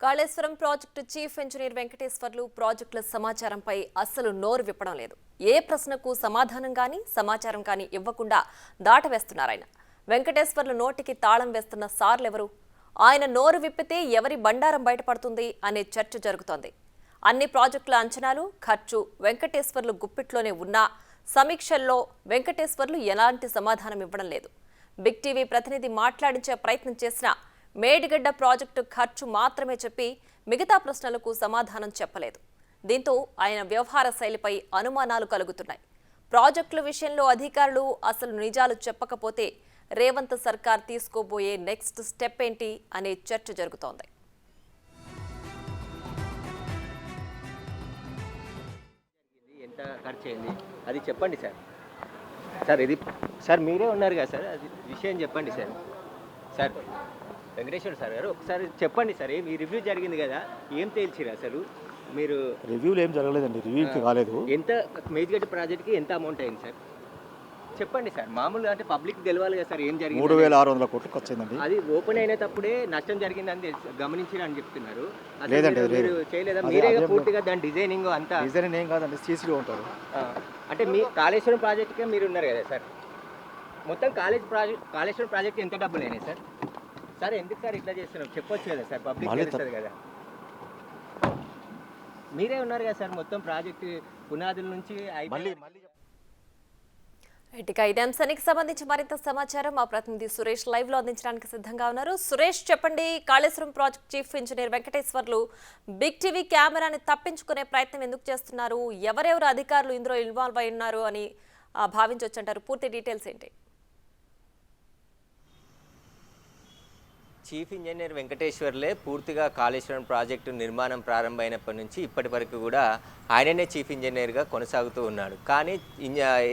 Kaleshwaram project chief engineer Venkateswarlu ప్రాజెక్టుల సమాచారంపై అస్సలు నోరు విప్పడం లేదు. ఏ ప్రశ్నకు సమాధానం కానీ సమాచారం కానీ ఇవ్వకుండా దాటవేస్తున్నారాయన. వెంకటేశ్వర్లు నోటికి తాళం వేస్తున్న సార్లెవరు? ఆయన నోరు విప్పితే ఎవరి బండారం బయటపడుతుంది అనే చర్చ జరుగుతోంది. అన్ని ప్రాజెక్టుల అంచనాలు, ఖర్చు వెంకటేశ్వర్లు గుప్పిట్లోనే ఉన్నా సమీక్షల్లో వెంకటేశ్వర్లు ఎలాంటి సమాధానం ఇవ్వడం లేదు. బిగ్ టీవీ ప్రతినిధి మాట్లాడించే ప్రయత్నం చేసినా మేడిగడ్డ ప్రాజెక్టు ఖర్చు మాత్రమే చెప్పి మిగతా ప్రశ్నలకు సమాధానం చెప్పలేదు. దీంతో ఆయన వ్యవహార శైలిపై అనుమానాలు కలుగుతున్నాయి. ప్రాజెక్టుల విషయంలో అధికారులు అసలు నిజాలు చెప్పకపోతే రేవంత్ సర్కార్ తీసుకోబోయే నెక్స్ట్ స్టెప్ ఏంటి అనే చర్చ జరుగుతోంది. ఎంత ఖర్చు అయింది అది చెప్పండి సార్. సార్ ఇది సార్ మీరే ఉన్నారు కదా సార్, అది విషయం చెప్పండి సార్. సార్ వెంకటేశ్వర సార్ గారు ఒకసారి చెప్పండి సార్, ఈ రివ్యూ జరిగింది కదా, ఏం తేల్చిరు అసలు మీరు? రివ్యూలు ఏం జరగలేదండి, రివ్యూ కాలేదు. ఎంత మేడిగడ్డ ప్రాజెక్ట్కి ఎంత అమౌంట్ అయింది సార్ చెప్పండి సార్. మామూలుగా అంటే పబ్లిక్ తెలవాలి కదా సార్ ఏం జరిగింది. 3600 కోట్లు ఖర్చు అయిందండి. అది ఓపెన్ అయినప్పుడే నష్టం జరిగిందని గమనించిన అని చెప్తున్నారు. లేదండి, మీరు చేయలేదా? మీరే పూర్తిగా దాని డిజైనింగ్ అంతా? డిజైనింగ్ ఏం కాదండి, సీసీలో ఉంటారు. అంటే మీ కాళేశ్వరం ప్రాజెక్ట్కే మీరు ఉన్నారు కదా సార్, మొత్తం కాళేశ్వరం ప్రాజెక్ట్ ఎంత డబ్బులు అయినాయి సార్? సార్ ఎందుకు సార్ ఇట్లా చేస్తున్నారు చెప్పొచ్చు కదా సార్, పబ్లిక్ తెలుస్తుంది కదా. మీరే ఉన్నారు కదా సార్, మొత్తం ప్రాజెక్ట్ పునాదుల నుంచి ఇక ఇదే అంశానికి సంబంధించి మరింత సమాచారం మా ప్రతినిధి సురేష్ లైవ్ లో అందించడానికి సిద్ధంగా ఉన్నారు. సురేష్, చెప్పండి, Kaleshwaram project chief engineer Venkateswarlu big TV కెమెరాని తప్పించుకునే ప్రయత్నం ఎందుకు చేస్తున్నారు? ఎవరెవరు అధికారులు ఇందులో ఇన్వాల్వ్ అయి ఉన్నారు అని భావించవచ్చంటారు? పూర్తి డీటెయిల్స్ ఏంటి? చీఫ్ ఇంజనీర్ వెంకటేశ్వర్లే పూర్తిగా కాళేశ్వరం ప్రాజెక్టు నిర్మాణం ప్రారంభమైనప్పటి నుంచి ఇప్పటి వరకు కూడా ఆయననే చీఫ్ ఇంజనీర్గా కొనసాగుతూ ఉన్నాడు. కానీ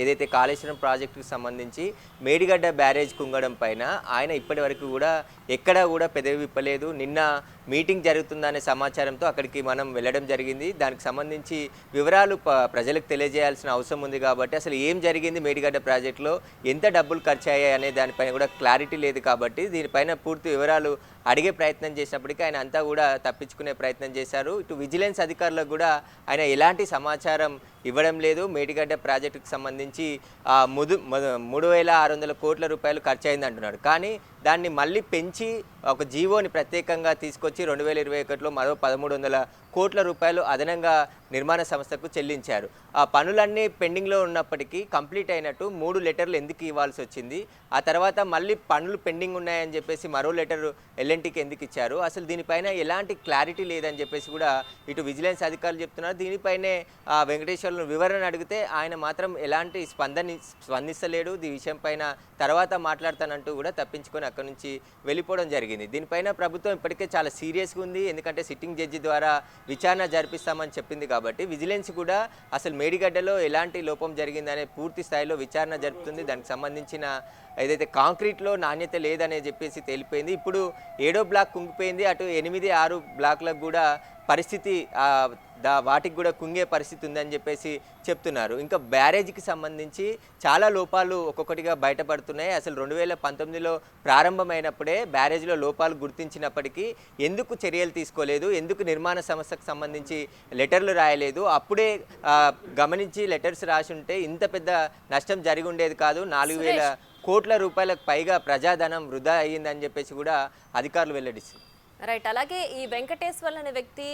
ఏదైతే కాళేశ్వరం ప్రాజెక్టుకు సంబంధించి మేడిగడ్డ బ్యారేజ్ కుంగడం పైన ఆయన ఇప్పటి వరకు కూడా ఎక్కడా కూడా పెదవి విప్పలేదు. నిన్న మీటింగ్ జరుగుతుందనే సమాచారంతో అక్కడికి మనం వెళ్ళడం జరిగింది. దానికి సంబంధించి వివరాలు ప్రజలకు తెలియజేయాల్సిన అవసరం ఉంది కాబట్టి అసలు ఏం జరిగింది మేడిగడ్డ ప్రాజెక్టులో, ఎంత డబ్బులు ఖర్చు అయ్యాయి అనే దానిపైన కూడా క్లారిటీ లేదు. కాబట్టి దీనిపైన పూర్తి వివరాలు అడిగే ప్రయత్నం చేసినప్పటికీ ఆయన అంతా కూడా తప్పించుకునే ప్రయత్నం చేశారు. ఇటు విజిలెన్స్ అధికారులకు కూడా ఆయన ఎలాంటి సమాచారం ఇవ్వడం లేదు. మేడిగడ్డ ప్రాజెక్టుకు సంబంధించి 3600 కోట్ల రూపాయలు ఖర్చు అయింది అంటున్నాడు. కానీ దాన్ని మళ్ళీ పెంచి ఒక జీవోని ప్రత్యేకంగా తీసుకొచ్చి 2021లో మరో 1300 కోట్ల రూపాయలు అదనంగా నిర్మాణ సంస్థకు చెల్లించారు. ఆ పనులన్నీ పెండింగ్లో ఉన్నప్పటికీ కంప్లీట్ అయినట్టు 3 లెటర్లు ఎందుకు ఇవ్వాల్సి వచ్చింది? ఆ తర్వాత మళ్ళీ పనులు పెండింగ్ ఉన్నాయని చెప్పేసి మరో లెటర్ ఎల్ఎన్టీకి ఎందుకు ఇచ్చారు? అసలు దీనిపైన ఎలాంటి క్లారిటీ లేదని చెప్పేసి కూడా ఇటు విజిలెన్స్ అధికారులు చెప్తున్నారు. దీనిపైనే వెంకటేశ్వర్లు వివరణ అడిగితే ఆయన మాత్రం ఎలాంటి స్పందిస్తలేడు. ఈ విషయం పైన తర్వాత మాట్లాడతానంటూ కూడా తప్పించుకొని అక్కడి నుంచి వెళ్ళిపోవడం జరిగింది. దీనిపైన ప్రభుత్వం ఇప్పటికే చాలా సీరియస్గా ఉంది. ఎందుకంటే సిట్టింగ్ జడ్జి ద్వారా విచారణ జరిపిస్తామని చెప్పింది కాబట్టి విజిలెన్స్ కూడా అసలు మేడిగడ్డలో ఎలాంటి లోపం జరిగిందనే పూర్తి స్థాయిలో విచారణ జరుపుతుంది. దానికి సంబంధించిన ఏదైతే కాంక్రీట్లో నాణ్యత లేదనే చెప్పేసి తేలిపోయింది. ఇప్పుడు 7వ బ్లాక్ కుంగిపోయింది. అటు 8, 6 బ్లాక్లకు కూడా పరిస్థితి వాటికి కూడా కుంగే పరిస్థితి ఉందని చెప్పేసి చెప్తున్నారు. ఇంకా బ్యారేజ్కి సంబంధించి చాలా లోపాలు ఒక్కొక్కటిగా బయటపడుతున్నాయి. అసలు 2019లో ప్రారంభమైనప్పుడే బ్యారేజ్లో లోపాలు గుర్తించినప్పటికీ ఎందుకు చర్యలు తీసుకోలేదు? ఎందుకు నిర్మాణ సంస్థకు సంబంధించి లెటర్లు రాయలేదు? అప్పుడే గమనించి లెటర్స్ రాసి ఉంటే ఇంత పెద్ద నష్టం జరిగి ఉండేది కాదు. 4000 కోట్ల రూపాయలకు పైగా ప్రజాధనం వృధా అయ్యిందని చెప్పేసి కూడా అధికారులు వెల్లడిస్తారు. రైట్. అలాగే ఈ వెంకటేశ్వర్లు అనే వ్యక్తి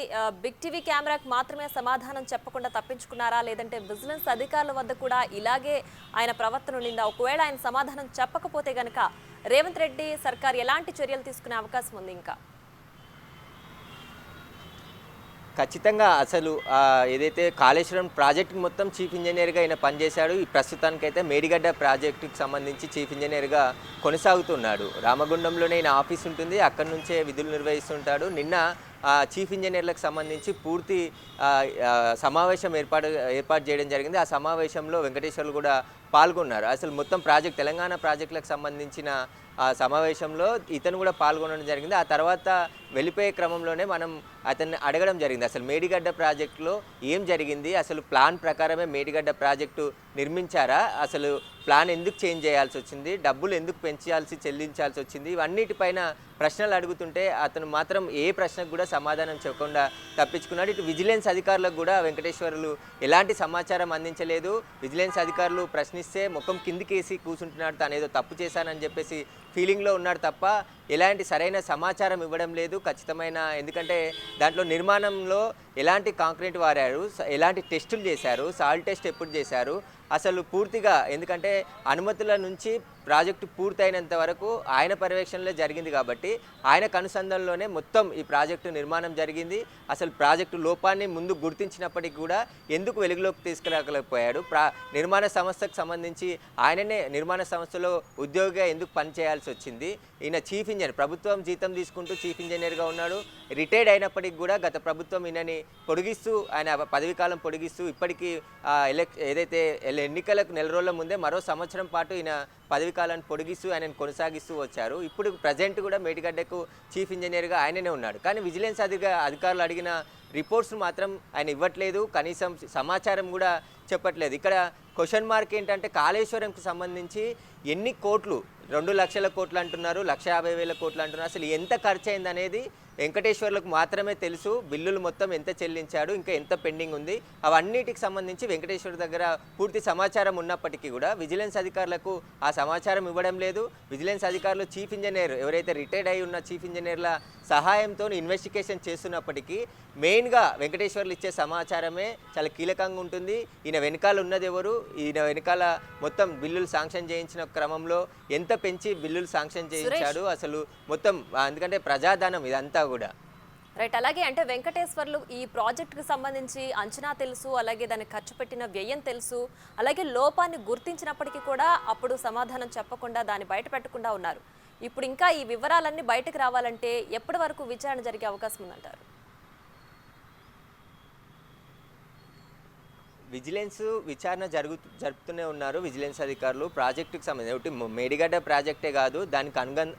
బిగ్ టీవీ కెమెరాకి మాత్రమే సమాధానం చెప్పకుండా తప్పించుకున్నారా, లేదంటే విజిలెన్స్ అధికారుల వద్ద కూడా ఇలాగే ఆయన ప్రవర్తన ఉండిందా? ఒకవేళ ఆయన సమాధానం చెప్పకపోతే గనక రేవంత్ రెడ్డి సర్కార్ ఎలాంటి చర్యలు తీసుకునే అవకాశం ఉంది? ఇంకా ఖచ్చితంగా అసలు ఏదైతే కాళేశ్వరం ప్రాజెక్టుకి మొత్తం చీఫ్ ఇంజనీర్గా ఆయన పనిచేశాడు. ఈ ప్రస్తుతానికైతే మేడిగడ్డ ప్రాజెక్టుకి సంబంధించి చీఫ్ ఇంజనీర్గా కొనసాగుతున్నాడు. రామగుండంలోనే ఆయన ఆఫీస్ ఉంటుంది, అక్కడి నుంచే విధులు నిర్వహిస్తుంటాడు. నిన్న చీఫ్ ఇంజనీర్లకు సంబంధించి పూర్తి సమావేశం ఏర్పాటు చేయడం జరిగింది. ఆ సమావేశంలో వెంకటేశ్వర్లు కూడా పాల్గొన్నారు. అసలు మొత్తం తెలంగాణ ప్రాజెక్టులకు సంబంధించిన సమావేశంలో ఇతను కూడా పాల్గొనడం జరిగింది. ఆ తర్వాత వెళ్ళిపోయే క్రమంలోనే మనం అతన్ని అడగడం జరిగింది, అసలు మేడిగడ్డ ప్రాజెక్టులో ఏం జరిగింది, అసలు ప్లాన్ ప్రకారమే మేడిగడ్డ ప్రాజెక్టు నిర్మించారా, అసలు ప్లాన్ ఎందుకు చేంజ్ చేయాల్సి వచ్చింది, డబ్బులు ఎందుకు చెల్లించాల్సి వచ్చింది, ఇవన్నిటిపైన ప్రశ్నలు అడుగుతుంటే అతను మాత్రం ఏ ప్రశ్నకు కూడా సమాధానం చెప్పకుండా తప్పించుకున్నాడు. ఇటు విజిలెన్స్ అధికారులకు కూడా వెంకటేశ్వర్లు ఎలాంటి సమాచారం అందించలేదు. విజిలెన్స్ అధికారులు ప్రశ్నిస్తే ముఖం కిందికేసి కూర్చుంటున్నాడు, తాను ఏదో తప్పు చేశానని చెప్పేసి ఫీలింగ్లో ఉన్నాడు తప్ప ఎలాంటి సరైన సమాచారం ఇవ్వడం లేదు. ఖచ్చితమైన, ఎందుకంటే దాంట్లో నిర్మాణంలో ఎలాంటి కాంక్రీట్ వాడారు, ఎలాంటి టెస్టులు చేశారు, సాయిల్ టెస్ట్ ఎప్పుడు చేశారు, అసలు పూర్తిగా, ఎందుకంటే అనుమతుల నుంచి ప్రాజెక్టు పూర్తయినంత వరకు ఆయన పర్యవేక్షణలో జరిగింది కాబట్టి ఆయన కనుసంధానంలోనే మొత్తం ఈ ప్రాజెక్టు నిర్మాణం జరిగింది. అసలు ప్రాజెక్టు లోపాన్ని ముందు గుర్తించినప్పటికీ కూడా ఎందుకు వెలుగులోకి తీసుకురాగలేకపోయాడు, నిర్మాణ సంస్థకు సంబంధించి ఆయననే నిర్మాణ సంస్థలో ఉద్యోగిగా ఎందుకు పనిచేయాల్సి వచ్చింది. ఈయన చీఫ్ ఇంజనీర్, ప్రభుత్వం జీతం తీసుకుంటూ చీఫ్ ఇంజనీర్గా ఉన్నాడు. రిటైర్డ్ అయినప్పటికీ కూడా గత ప్రభుత్వం ఈయనని పొడిగిస్తూ, ఆయన పదవీ కాలం పొడిగిస్తూ ఇప్పటికీ ఏదైతే ఎన్నికలకు నెల రోజుల ముందే మరో సంవత్సరం పాటు ఈయన పదవీ కాలాన్ని పొడిగిస్తూ ఆయనను కొనసాగిస్తూ వచ్చారు. ఇప్పుడు ప్రజెంట్ కూడా మేడిగడ్డకు చీఫ్ ఇంజనీర్గా ఆయననే ఉన్నాడు. కానీ విజిలెన్స్ అధికారులు అడిగిన రిపోర్ట్స్ మాత్రం ఆయన ఇవ్వట్లేదు, కనీసం సమాచారం కూడా చెప్పట్లేదు. ఇక్కడ క్వశ్చన్ మార్క్ ఏంటంటే కాళేశ్వరంకి సంబంధించి ఎన్ని కోట్లు, 2 లక్షల కోట్లు అంటున్నారు, 1,50,000 కోట్లు అంటున్నారు, అసలు ఎంత ఖర్చు అయింది అనేది వెంకటేశ్వర్లకు మాత్రమే తెలుసు. బిల్లులు మొత్తం ఎంత చెల్లించాడు, ఇంకా ఎంత పెండింగ్ ఉంది, అవన్నిటికి సంబంధించి వెంకటేశ్వర్ దగ్గర పూర్తి సమాచారం ఉన్నప్పటికీ కూడా విజిలెన్స్ అధికారులకు ఆ సమాచారం ఇవ్వడం లేదు. విజిలెన్స్ అధికారులు చీఫ్ ఇంజనీర్, ఎవరైతే రిటైర్డ్ అయి ఉన్న చీఫ్ ఇంజనీర్ల సహాయంతో ఇన్వెస్టిగేషన్ చేస్తున్నప్పటికీ మెయిన్గా వెంకటేశ్వర్లు ఇచ్చే సమాచారమే చాలా కీలకంగా ఉంటుంది. ఈయన వెనకాల ఉన్నది ఎవరు, ఈయన వెనకాల మొత్తం బిల్లులు శాంక్షన్ చేయించిన క్రమంలో ఎంత పెంచి బిల్లులు శాంక్షన్ చేయించాడు, అసలు మొత్తం, ఎందుకంటే ప్రజాధనం ఇదంతా కూడా. రైట్. అలాగే అంటే వెంకటేశ్వర్లు ఈ ప్రాజెక్టుకు సంబంధించి అంచనా తెలుసు, అలాగే దానికి ఖర్చు పెట్టిన వ్యయం తెలుసు, అలాగే లోపాన్ని గుర్తించినప్పటికీ కూడా అప్పుడు సమాధానం చెప్పకుండా దాన్ని బయట పెట్టకుండా ఉన్నారు. ఇప్పుడు ఇంకా ఈ వివరాలన్నీ బయటకు రావాలంటే ఎప్పటి వరకు విచారణ జరిగే అవకాశం ఉందంటారు? విజిలెన్స్ విచారణ జరుపుతూనే ఉన్నారు విజిలెన్స్ అధికారులు. ప్రాజెక్టుకు సంబంధించి మేడిగడ్డ ప్రాజెక్టే కాదు, దానికి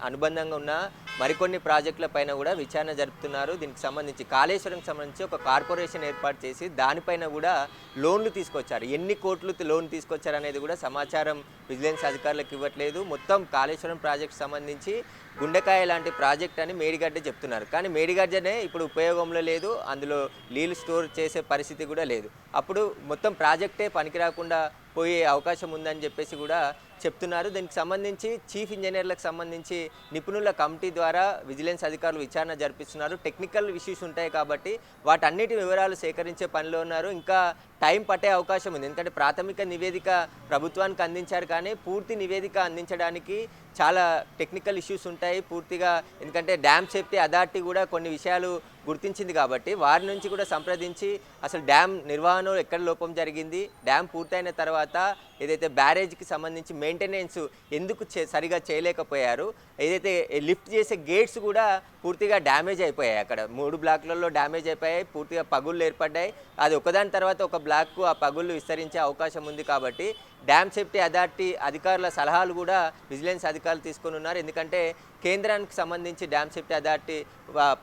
అనుబంధంగా ఉన్న మరికొన్ని ప్రాజెక్టుల పైన కూడా విచారణ జరుపుతున్నారు. దీనికి సంబంధించి కాళేశ్వరంకి సంబంధించి ఒక కార్పొరేషన్ ఏర్పాటు చేసి దానిపైన కూడా లోన్లు తీసుకొచ్చారు. ఎన్ని కోట్లు లోన్ తీసుకొచ్చారు అనేది కూడా సమాచారం విజిలెన్స్ అధికారులకు ఇవ్వట్లేదు. మొత్తం కాళేశ్వరం ప్రాజెక్టు సంబంధించి గుండెకాయ లాంటి ప్రాజెక్ట్ అని మేడిగడ్డ చెప్తున్నారు. కానీ మేడిగడ్డనే ఇప్పుడు ఉపయోగంలో లేదు, అందులో నీళ్ళు స్టోర్ చేసే పరిస్థితి కూడా లేదు. అప్పుడు మొత్తం ప్రాజెక్టే పనికిరాకుండా పోయే అవకాశం ఉందని చెప్పేసి కూడా చెప్తున్నారు. దీనికి సంబంధించి చీఫ్ ఇంజనీర్లకు సంబంధించి నిపుణుల కమిటీ ద్వారా విజిలెన్స్ అధికారులు విచారణ జరిపిస్తున్నారు. టెక్నికల్ ఇష్యూస్ ఉంటాయి కాబట్టి వాటన్నిటి వివరాలు సేకరించే పనిలో ఉన్నారు. ఇంకా టైం పట్టే అవకాశం ఉంది, ఎందుకంటే ప్రాథమిక నివేదిక ప్రభుత్వానికి అందించారు, కానీ పూర్తి నివేదిక అందించడానికి చాలా టెక్నికల్ ఇష్యూస్ ఉంటాయి పూర్తిగా. ఎందుకంటే డ్యామ్ సేఫ్టీ అథారిటీ కూడా కొన్ని విషయాలు గుర్తించింది కాబట్టి వారి నుంచి కూడా సంప్రదించి అసలు డ్యామ్ నిర్వహణలో ఎక్కడ లోపం జరిగింది, డ్యామ్ పూర్తయిన తర్వాత ఏదైతే బ్యారేజ్కి సంబంధించి మెయింటెనెన్స్ ఎందుకు సరిగా చేయలేకపోయారు, ఏదైతే లిఫ్ట్ చేసే గేట్స్ కూడా పూర్తిగా డ్యామేజ్ అయిపోయాయి, అక్కడ 3 బ్లాక్లలో డ్యామేజ్ అయిపోయాయి, పూర్తిగా పగుళ్ళు ఏర్పడ్డాయి. అది ఒకదాని తర్వాత ఒక బ్లాక్కు ఆ పగుళ్ళు విస్తరించే అవకాశం ఉంది. కాబట్టి డ్యామ్ సేఫ్టీ అథారిటీ అధికారుల సలహాలు కూడా విజిలెన్స్ అధికారులు తీసుకొని ఉన్నారు. ఎందుకంటే కేంద్రానికి సంబంధించి డ్యామ్ సేఫ్టీ అథారిటీ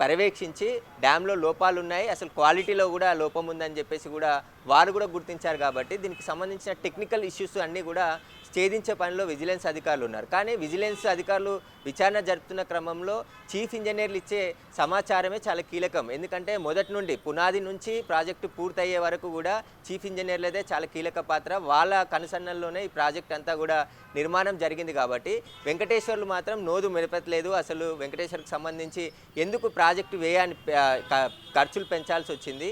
పర్యవేక్షించి డ్యామ్లో లోపాలు ఉన్నాయి, అసలు క్వాలిటీలో కూడా లోపం ఉందని చెప్పేసి కూడా వారు కూడా గుర్తించారు. కాబట్టి దీనికి సంబంధించిన టెక్నికల్ ఇష్యూస్ అన్నీ కూడా ఛేదించే పనిలో విజిలెన్స్ అధికారులు ఉన్నారు. కానీ విజిలెన్స్ అధికారులు విచారణ జరుపుతున్న క్రమంలో చీఫ్ ఇంజనీర్లు ఇచ్చే సమాచారమే చాలా కీలకం. ఎందుకంటే మొదటి నుండి పునాది నుంచి ప్రాజెక్టు పూర్తయ్యే వరకు కూడా చీఫ్ ఇంజనీర్లదే చాలా కీలక పాత్ర. వాళ్ళ కనుసన్నల్లోనే ఈ ప్రాజెక్ట్ అంతా కూడా నిర్మాణం జరిగింది. కాబట్టి వెంకటేశ్వర్లు మాత్రం నోదు మెరపట్లేదు. అసలు వెంకటేశ్వర్కి సంబంధించి ఎందుకు ప్రాజెక్టు వ్యయాన్ని ఖర్చులు పెంచాల్సి వచ్చింది,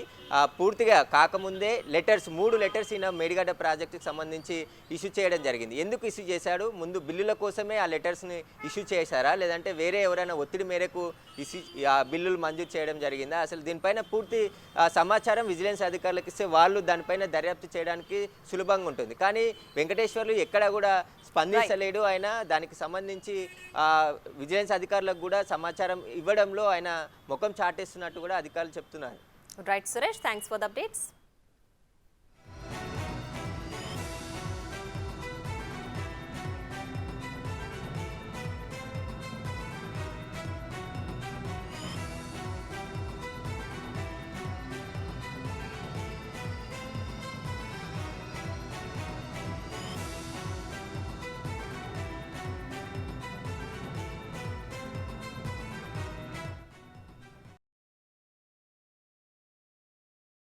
పూర్తిగా కాకముందే 3 లెటర్స్ ఈయన మేడిగడ్డ ప్రాజెక్టుకి సంబంధించి ఇష్యూ చేయడం జరిగింది. ఎందుకు ఇష్యూ చేశాడు, ముందు బిల్లుల కోసమే ఆ లెటర్స్ని ఇష్యూ చేశారా, లేదంటే వేరే ఎవరైనా ఒత్తిడి మేరకు ఆ బిల్లులు మంజూరు చేయడం జరిగిందా, అసలు దీనిపైన పూర్తి సమాచారం విజిలెన్స్ అధికారులకు ఇస్తే వాళ్ళు దానిపైన దర్యాప్తు చేయడానికి సులభంగా ఉంటుంది. కానీ వెంకటేశ్వర్లు ఎక్కడ కూడా స్పందించలేడు. ఆయన దానికి సంబంధించి విజిలెన్స్ అధికారులకు కూడా సమాచారం ఇవ్వడంలో ఆయన ముఖం చాటేస్తున్నట్టు కూడా అధికారులు చెప్తున్నారు. Right Suresh, thanks for the updates.